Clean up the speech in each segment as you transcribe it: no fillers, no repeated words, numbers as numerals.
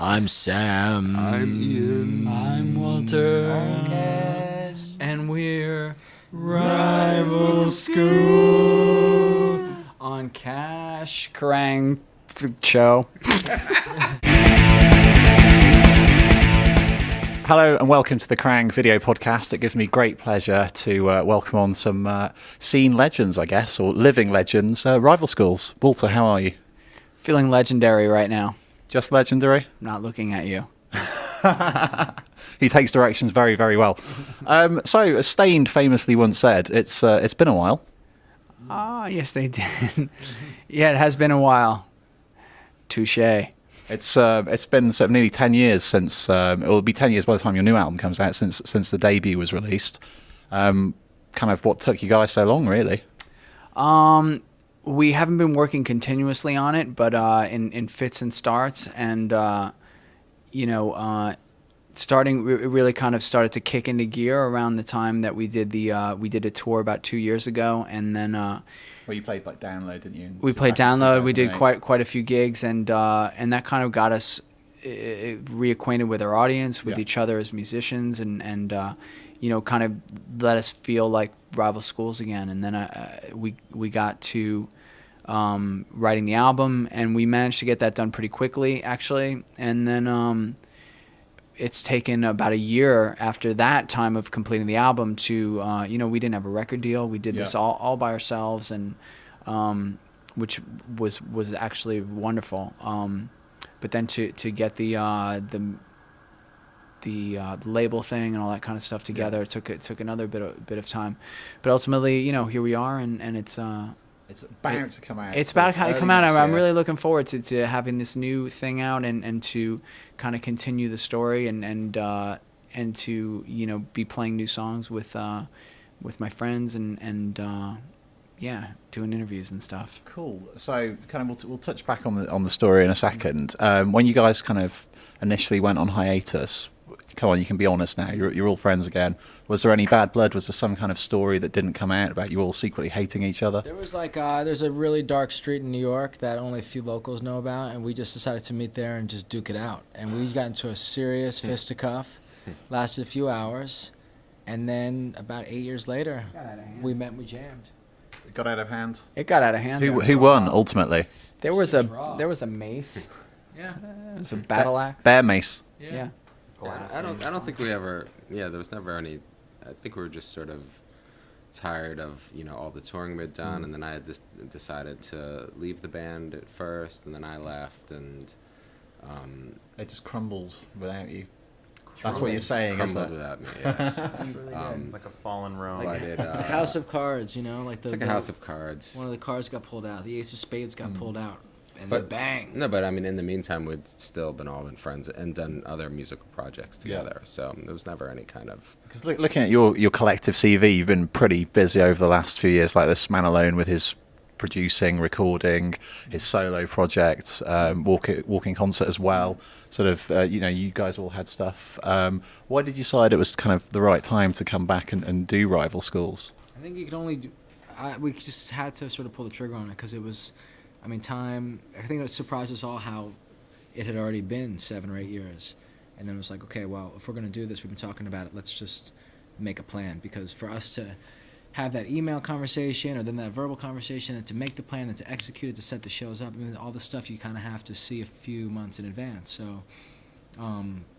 I'm Sam. I'm Ian. I'm Walter. I'm Cash. And we're Rival Schools on Cash Kerrang show. Hello and welcome to the Kerrang video podcast. It gives me great pleasure to welcome on some scene legends, I guess, or living legends, Rival Schools. Walter, how are you? Feeling legendary right now. Just legendary? I'm not looking at you. He takes directions very, very well. So, Stained famously once said, it's been a while. Ah, yes, they did. Yeah, it has been a while. Touché. It's been sort of nearly 10 years since, it will be 10 years by the time your new album comes out, since the debut was released. Kind of what took you guys so long, really? We haven't been working continuously on it, but in fits and starts, and starting it really kind of started to kick into gear around the time that we did a tour about 2 years ago, and then Well, you played like Download, didn't you? we played Download. We did quite a few gigs, and that kind of got us reacquainted with our audience, with each other as musicians, and kind of let us feel like Rival Schools again. And then we got to writing the album, and we managed to get that done pretty quickly, actually. And then it's taken about a year after that time of completing the album to, we didn't have a record deal. We did this all by ourselves, and which was actually wonderful. But then to get the label thing and all that kind of stuff together, it took another bit of time. But ultimately, here we are, and it's about to come out. It's about to come out. I'm really looking forward to having this new thing out and to kind of continue the story and to be playing new songs with my friends and doing interviews and stuff. Cool. So kind of we'll touch back on the story in a second. When you guys kind of initially went on hiatus, come on, you can be honest now. You're all friends again. Was there any bad blood? Was there some kind of story that didn't come out about you all secretly hating each other? There was there's a really dark street in New York that only a few locals know about, and we just decided to meet there and just duke it out. And we got into a serious fisticuff, lasted a few hours, and then about 8 years later, we met and we jammed. It got out of hand. It got out of hand. Who won ultimately? There was a mace. Yeah. It was a battle axe. Bear mace. Yeah. I don't think we ever. Yeah, there was never any. I think we were just sort of tired of all the touring we'd done, and then I had just decided to leave the band at first, and then I left, and It just crumbled without you. That's what you're saying, isn't crumbled it? without me. Yes. Like a fallen Rome. I did, The House of Cards, it's like a house of cards. One of the cards got pulled out. The Ace of Spades got pulled out. And But- bang. No, but I mean, in the meantime, we'd still been friends and done other musical projects together. So there was never any kind of. Because looking at your collective CV, you've been pretty busy over the last few years. Like this man alone with his producing, recording, his solo projects, walking concert as well. Sort of, you guys all had stuff. Why did you decide it was kind of the right time to come back and do Rival Schools? I think you could only do. We just had to sort of pull the trigger on it because it was. I mean, time. I think it surprised us all how it had already been 7 or 8 years, and then it was like, okay, well, if we're going to do this, we've been talking about it. Let's just make a plan, because for us to have that email conversation or then that verbal conversation and to make the plan and to execute it, to set the shows up, I mean, all the stuff you kind of have to see a few months in advance. So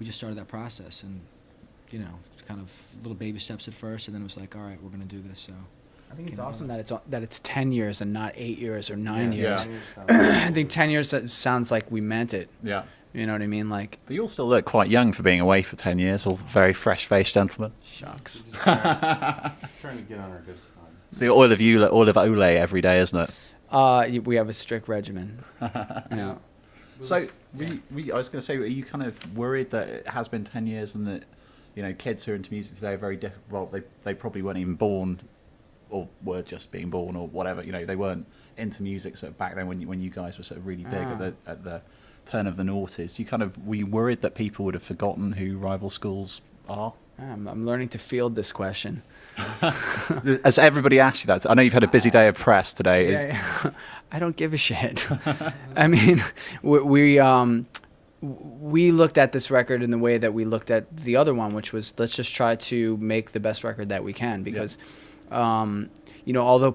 we just started that process, and kind of little baby steps at first, and then it was like, all right, we're going to do this. So. I think it's awesome that it's 10 years and not 8 years or 9 years. Yeah. I think 10 years sounds like we meant it. Yeah. You know what I mean? Like, But you all still look quite young for being away for 10 years, all very fresh-faced gentlemen. shucks. Trying to get on our good side. It's the oil of Ole every day, isn't it? We have a strict regimen. Yeah. So, I was going to say, are you kind of worried that it has been 10 years and that, kids who are into music today are very different? Well, they probably weren't even born or were just being born or whatever. They weren't into music sort of back then when you guys were sort of really big at the turn of the noughties. Were you worried that people would have forgotten who Rival Schools are? I'm learning to field this question. Has everybody asked you that? I know you've had a busy day of press today. Yeah. I don't give a shit. I mean, we we looked at this record in the way that we looked at the other one, which was let's just try to make the best record that we can because, you know, although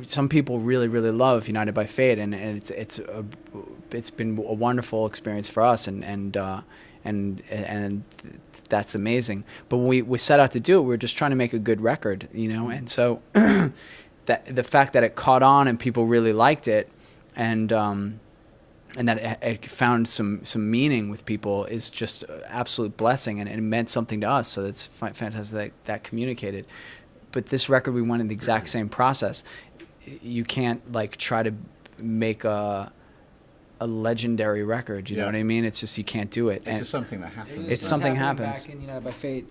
some people really, really love United by Fate, and it's been a wonderful experience for us, and that's amazing. But when we set out to do it, we were just trying to make a good record, you know, and so that the fact that it caught on and people really liked it, and that it found some meaning with people is just an absolute blessing, and it meant something to us. So that's fantastic that communicated. But this record, we went in the exact same process. You can't like try to make a legendary record. You know what I mean? It's just you can't do it. It's just something that happens. It's something happens. Back in United by Fate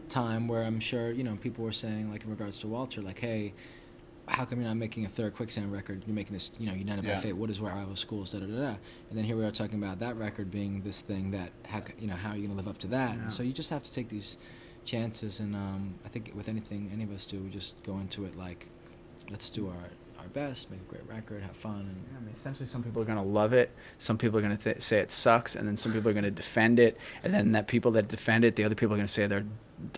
time, where I'm sure people were saying, like in regards to Walter, like, hey, how come you're not making a third Quicksand record? You're making this, United by Fate. What is Rival Schools? Da da da da. And then here we are talking about that record being this thing that how are you gonna live up to that? And so you just have to take these chances. And I think with anything any of us do, we just go into it like, let's do our best, make a great record, have fun. And I mean, essentially, some people are going to love it. Some people are going to say it sucks, and then some people are going to defend it. And then that people that defend it, the other people are going to say they're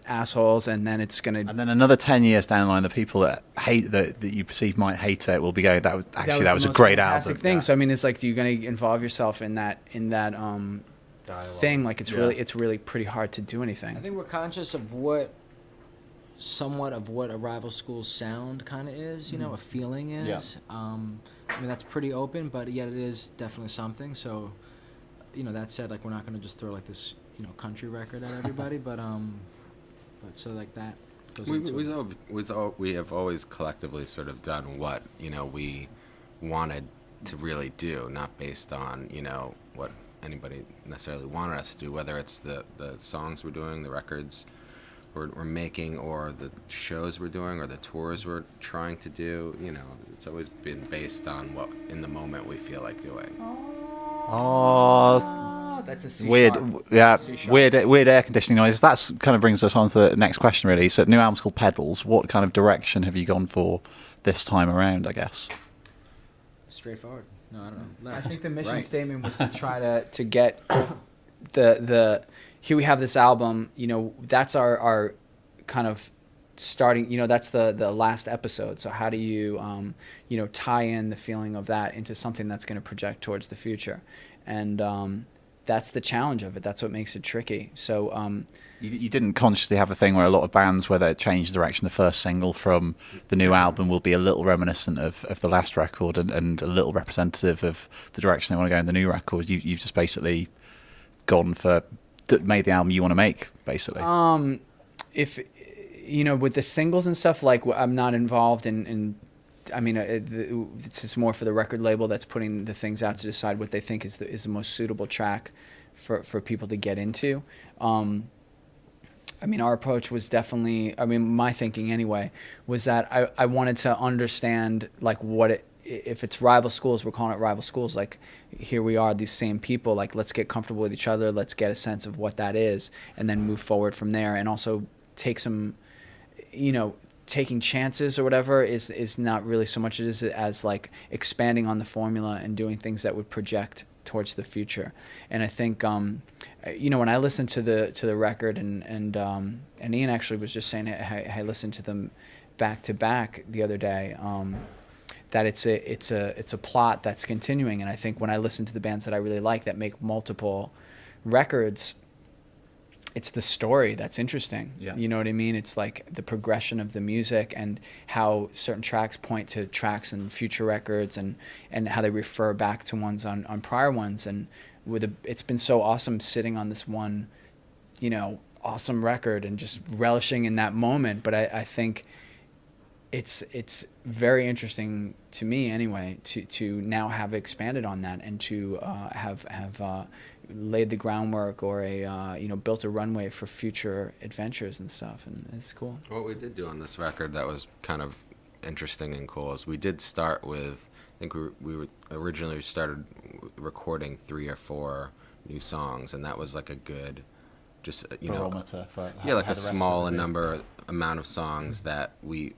assholes, and then it's going to. And then another 10 years down the line, the people that hate that you perceive might hate it will be going, that was a great album. Thing. Yeah. So I mean, it's like you're going to involve yourself in that thing. Like it's really pretty hard to do anything. I think we're conscious of somewhat of what a Rival Schools sound kind of is, a feeling is. I mean, that's pretty open, but yet it is definitely something. So, that said, like, we're not going to just throw like this, country record at everybody, but so like that goes into it. We have always collectively sort of done what, we wanted to really do, not based on, what anybody necessarily wanted us to do, whether it's the songs we're doing, the records we're making, or the shows we're doing, or the tours we're trying to do. It's always been based on what in the moment we feel like doing. Oh, that's a C weird. sharp. Yeah, weird air conditioning noise. That's kind of brings us on to the next question, really. So, new album's called Pedals. What kind of direction have you gone for this time around? I guess. Straightforward. No, I don't know. I think the mission statement was to try to get the here we have this album, that's our kind of starting, that's the last episode. So how do you, tie in the feeling of that into something that's going to project towards the future? And that's the challenge of it. That's what makes it tricky. So you didn't consciously have a thing where a lot of bands, where they change direction, the first single from the new album will be a little reminiscent of the last record and a little representative of the direction they want to go in the new record. You've just basically gone for... made the album you want to make, basically. If with the singles and stuff, like I'm not involved in I mean, it's just more for the record label that's putting the things out to decide what they think is the most suitable track for people to get into. I mean, our approach was definitely, my thinking anyway, was that I wanted to understand like if it's Rival Schools, we're calling it Rival Schools. Like, here we are, these same people. Like, let's get comfortable with each other. Let's get a sense of what that is, and then move forward from there. And also take some, taking chances or whatever is not really so much as like expanding on the formula and doing things that would project towards the future. And I think, when I listened to the record, and Ian actually was just saying, I listened to them back to back the other day. That it's a plot that's continuing, and I think when I listen to the bands that I really like that make multiple records, it's the story that's interesting. Yeah. You know what I mean? It's like the progression of the music and how certain tracks point to tracks in future records, and how they refer back to ones on prior ones. And it's been so awesome sitting on this one, awesome record and just relishing in that moment. But I think it's very interesting to me anyway to now have expanded on that and to have laid the groundwork or built a runway for future adventures and stuff, and it's cool. What we did do on this record that was kind of interesting and cool is we did start with, I think we originally started recording 3 or 4 new songs, and that was like a good, just barometer for like a small amount of songs that we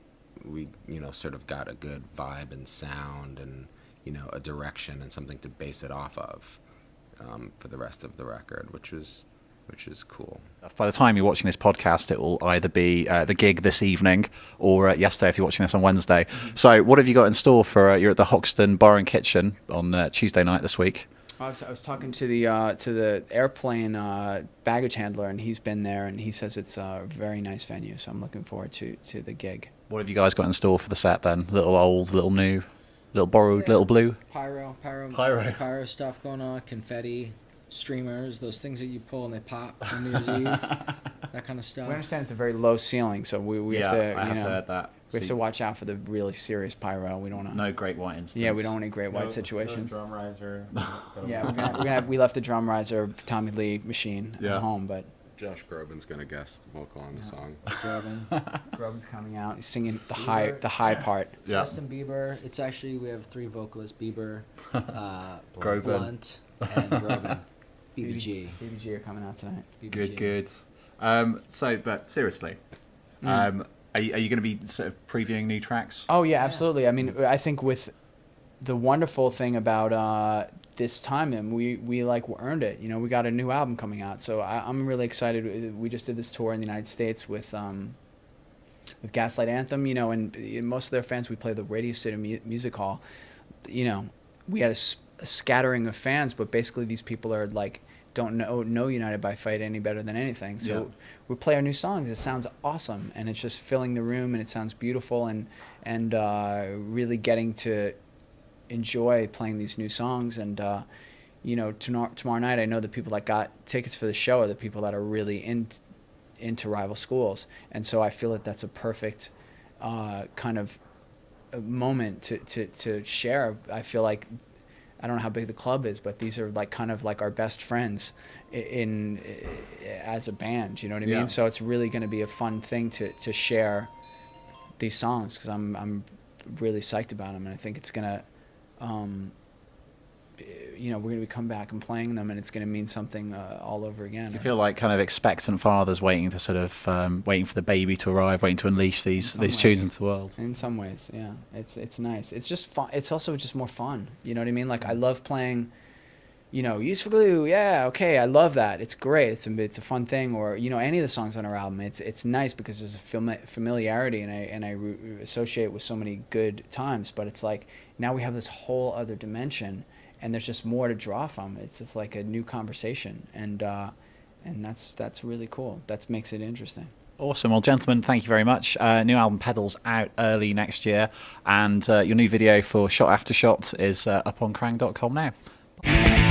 sort of got a good vibe and sound and a direction and something to base it off of. for the rest of the record, which is cool. By the time you're watching this podcast, it will either be the gig this evening or yesterday if you're watching this on Wednesday. So what have you got in store for you're at the Hoxton Bar and Kitchen on Tuesday night this week? I was talking to the airplane baggage handler, and he's been there, and he says it's a very nice venue. So I'm looking forward to the gig. What have you guys got in store for the set then? Little old, little new, little borrowed, little blue? Pyro stuff going on, confetti, streamers, those things that you pull and they pop on New Year's Eve, that kind of stuff. We understand it's a very low ceiling, so we have to, I have heard that. we have to watch out for the really serious pyro. We don't want to. No great white incidents. Yeah, we don't want any great white situations. No drum riser. Yeah, we left the drum riser Tommy Lee machine at home, but Josh Groban's gonna guest vocal on the song. Groban's coming out. He's singing the high part. Yeah. Justin Bieber. It's actually, we have 3 vocalists: Bieber, Groban. Blunt, and Groban. BBG. BBG are coming out tonight. BBG. Good. But seriously, are you going to be sort of previewing new tracks? Oh yeah, absolutely. I mean, I think with the wonderful thing about this time, and we like earned it. You know, we got a new album coming out, so I'm really excited. We just did this tour in the United States with Gaslight Anthem. You know, and most of their fans, we play the Radio City Music Hall. You know, we had a scattering of fans, but basically these people are like don't know United by Fight any better than anything. So we play our new songs. It sounds awesome, and it's just filling the room, and it sounds beautiful, and really getting to enjoy playing these new songs. And you know, tomorrow night, I know the people that got tickets for the show are the people that are really into rival schools, and so I feel that that's a perfect kind of a moment to share. I feel like, I don't know how big the club is, but these are like kind of like our best friends in as a band. You know what I mean? So it's really going to be a fun thing to share these songs, because I'm really psyched about them, and I think it's gonna, you know, we're gonna come back and playing them, and it's gonna mean something all over again. Do you feel like kind of expectant fathers waiting to sort of waiting for the baby to arrive, waiting to unleash these tunes into the world? In some ways, yeah, it's nice. It's just fun. It's also just more fun. You know what I mean? Like, I love playing, you know, Use for Glue. Yeah, okay, I love that. It's great. It's a fun thing. Or, you know, any of the songs on our album. It's nice because there's a familiarity, and I associate with so many good times. But it's like now we have this whole other dimension, and there's just more to draw from. It's just like a new conversation, and that's really cool. That makes it interesting. Awesome. Well, gentlemen, thank you very much. New album Pedals out early next year, and your new video for Shot After Shot is up on Kerrang.com now.